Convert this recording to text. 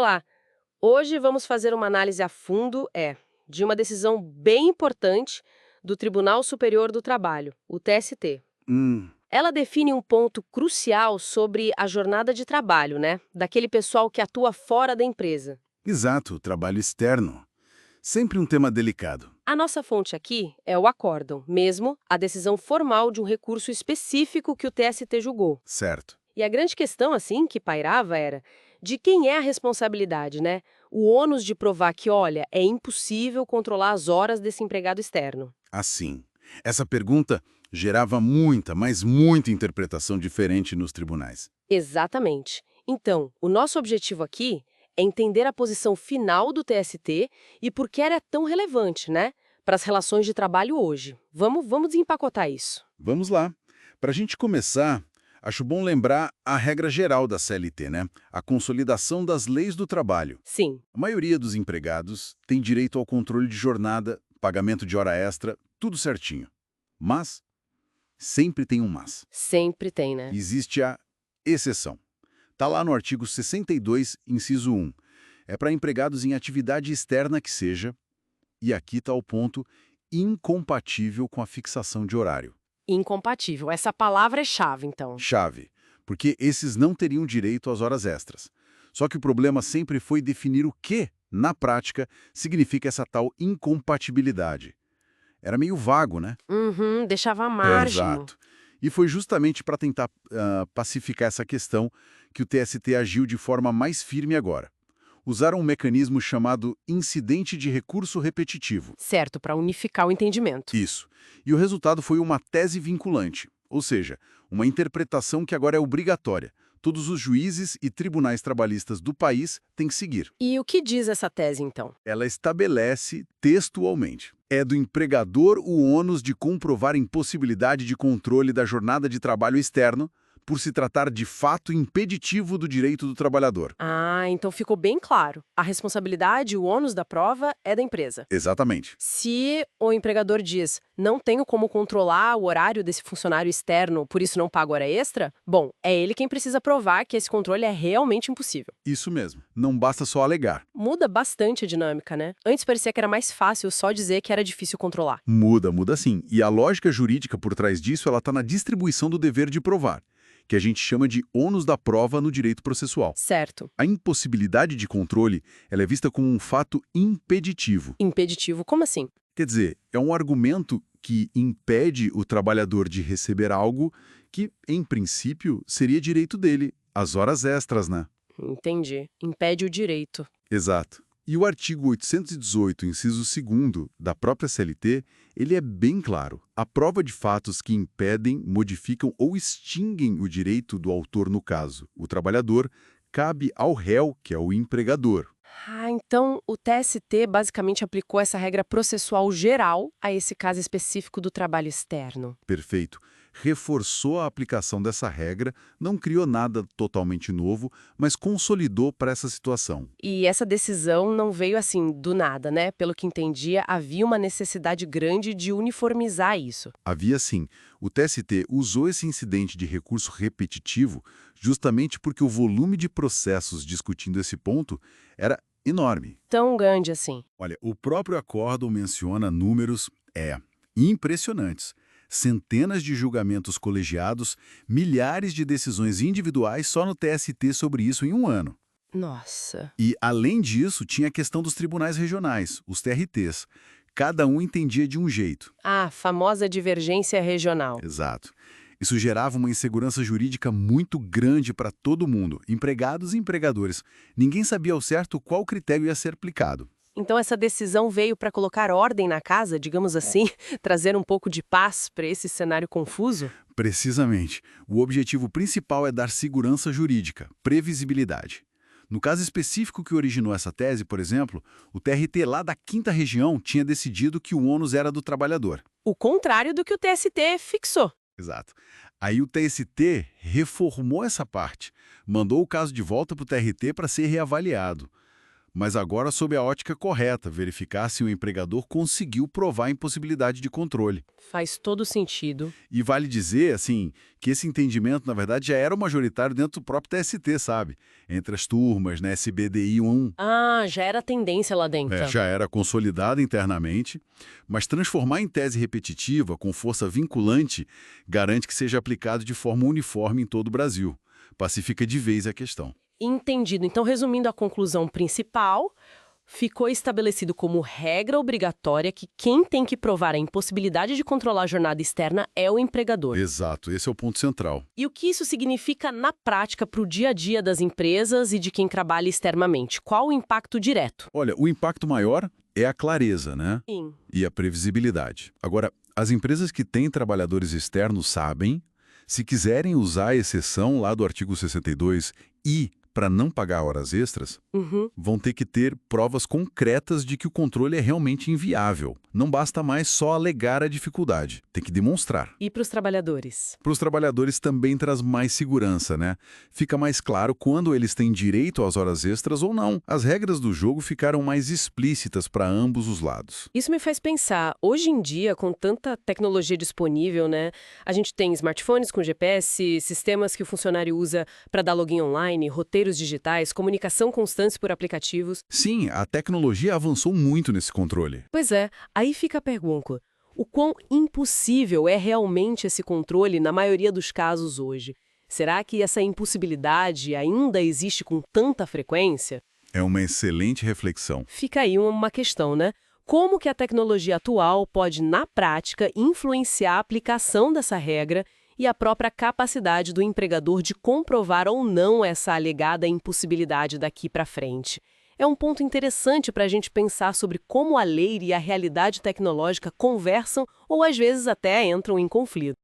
Olá, hoje vamos fazer uma análise a fundo, de uma decisão bem importante do Tribunal Superior do Trabalho, o TST. Hum, Ela define um ponto crucial sobre a jornada de trabalho, né? Daquele pessoal que atua fora da empresa. exato, trabalho externo. Sempre um tema delicado. A nossa fonte aqui é o acórdão, mesmo a decisão formal de um recurso específico que o TST julgou. Certo. E a grande questão, assim, que pairava era de quem é a responsabilidade, né? O ônus de provar que, olha, é impossível controlar as horas desse empregado externo. Assim, essa pergunta gerava muita, mas muita interpretação diferente nos tribunais. Exatamente. Então, o nosso objetivo aqui é entender a posição final do TST e por que ela é tão relevante, né? Para as relações de trabalho hoje. Vamos desempacotar isso. Vamos lá. Para a gente começar, acho bom lembrar a regra geral da CLT, né? A consolidação das leis do trabalho. Sim, A maioria dos empregados tem direito ao controle de jornada, pagamento de hora extra, tudo certinho. Mas, sempre tem um mas. sempre tem, né? Existe a exceção. Está lá no artigo 62, inciso 1. É para empregados em atividade externa que seja, e aqui está o ponto, incompatível com a fixação de horário. Incompatível. Essa palavra é chave, então. Chave, porque esses não teriam direito às horas extras. Só que o problema sempre foi definir o que, na prática, significa essa tal incompatibilidade. Era meio vago, né? Uhum, deixava à margem. Exato. E foi justamente para tentar pacificar essa questão que o TST agiu de forma mais firme agora. Usaram um mecanismo chamado incidente de recurso repetitivo. Certo, para unificar o entendimento. Isso. E o resultado foi uma tese vinculante, ou seja, uma interpretação que agora é obrigatória. Todos os juízes e tribunais trabalhistas do país têm que seguir. E o que diz essa tese, então? Ela estabelece textualmente: é do empregador o ônus de comprovar impossibilidade de controle da jornada de trabalho externo, por se tratar de fato impeditivo do direito do trabalhador. Ah, então ficou bem claro. A responsabilidade, o ônus da prova é da empresa. Exatamente. Se o empregador diz, não tenho como controlar o horário desse funcionário externo, por isso não pago hora extra, bom, é ele quem precisa provar que esse controle é realmente impossível. Isso mesmo. Não basta só alegar. Muda bastante a dinâmica, né? Antes parecia que era mais fácil só dizer que era difícil controlar. Muda sim. E a lógica jurídica por trás disso, ela está na distribuição do dever de provar, que a gente chama de ônus da prova no direito processual. Certo. A impossibilidade de controle, ela é vista como um fato impeditivo. Impeditivo, como assim? Quer dizer, é um argumento que impede o trabalhador de receber algo que, em princípio, seria direito dele, as horas extras, né? Entendi. Impede o direito. Exato. E o artigo 818, inciso 2º, da própria CLT, ele é bem claro. A prova de fatos que impedem, modificam ou extinguem o direito do autor no caso, o trabalhador, cabe ao réu, que é o empregador. Ah, então o TST basicamente aplicou essa regra processual geral a esse caso específico do trabalho externo. Perfeito. Reforçou a aplicação dessa regra, não criou nada totalmente novo, mas consolidou para essa situação. E essa decisão não veio assim do nada, né? Pelo que entendia, havia uma necessidade grande de uniformizar isso. Havia sim. O TST usou esse incidente de recurso repetitivo justamente porque o volume de processos discutindo esse ponto era enorme. Tão grande assim. Olha, o próprio acórdão menciona números, impressionantes. Centenas de julgamentos colegiados, milhares de decisões individuais só no TST sobre isso em um ano. Nossa. E, além disso, tinha a questão dos tribunais regionais, os TRTs. Cada um entendia de um jeito. Ah, famosa divergência regional. Exato. Isso gerava uma insegurança jurídica muito grande para todo mundo, empregados e empregadores. Ninguém sabia ao certo qual critério ia ser aplicado. Então essa decisão veio para colocar ordem na casa, digamos assim, trazer um pouco de paz para esse cenário confuso? Precisamente. O objetivo principal é dar segurança jurídica, previsibilidade. No caso específico que originou essa tese, por exemplo, o TRT lá da 5ª região tinha decidido que o ônus era do trabalhador. O contrário do que o TST fixou. Exato. Aí o TST reformou essa parte, mandou o caso de volta para o TRT para ser reavaliado. mas agora sob a ótica correta, verificar se o empregador conseguiu provar a impossibilidade de controle. Faz todo sentido. E vale dizer, assim, que esse entendimento, na verdade, já era majoritário dentro do próprio TST, sabe? Entre as turmas, né, SBDI 1. Ah, já era tendência lá dentro. Já era consolidada internamente, mas transformar em tese repetitiva, com força vinculante, garante que seja aplicado de forma uniforme em todo o Brasil. Pacifica de vez a questão. Entendido. Então, resumindo a conclusão principal, ficou estabelecido como regra obrigatória que quem tem que provar a impossibilidade de controlar a jornada externa é o empregador. Exato, esse é o ponto central. E o que isso significa na prática para o dia a dia das empresas e de quem trabalha externamente? Qual o impacto direto? Olha, o impacto maior é a clareza, né? Sim. E a previsibilidade. Agora, as empresas que têm trabalhadores externos sabem, se quiserem usar a exceção lá do artigo 62 e para não pagar horas extras, vão ter que ter provas concretas de que o controle é realmente inviável. Não basta mais só alegar a dificuldade, tem que demonstrar. E para os trabalhadores? Para os trabalhadores também traz mais segurança, né? Fica mais claro quando eles têm direito às horas extras ou não. As regras do jogo ficaram mais explícitas para ambos os lados. Isso me faz pensar, hoje em dia, com tanta tecnologia disponível, né? A gente tem smartphones com GPS, sistemas que o funcionário usa para dar login online, roteiros digitais, comunicação constante por aplicativos. Sim, a tecnologia avançou muito nesse controle. Pois é, aí fica a pergunta. O quão impossível é realmente esse controle na maioria dos casos hoje? Será que essa impossibilidade ainda existe com tanta frequência? É uma excelente reflexão. Fica aí uma questão, né? Como que a tecnologia atual pode, na prática, influenciar a aplicação dessa regra e a própria capacidade do empregador de comprovar ou não essa alegada impossibilidade daqui para frente? É um ponto interessante para a gente pensar sobre como a lei e a realidade tecnológica conversam ou às vezes até entram em conflito.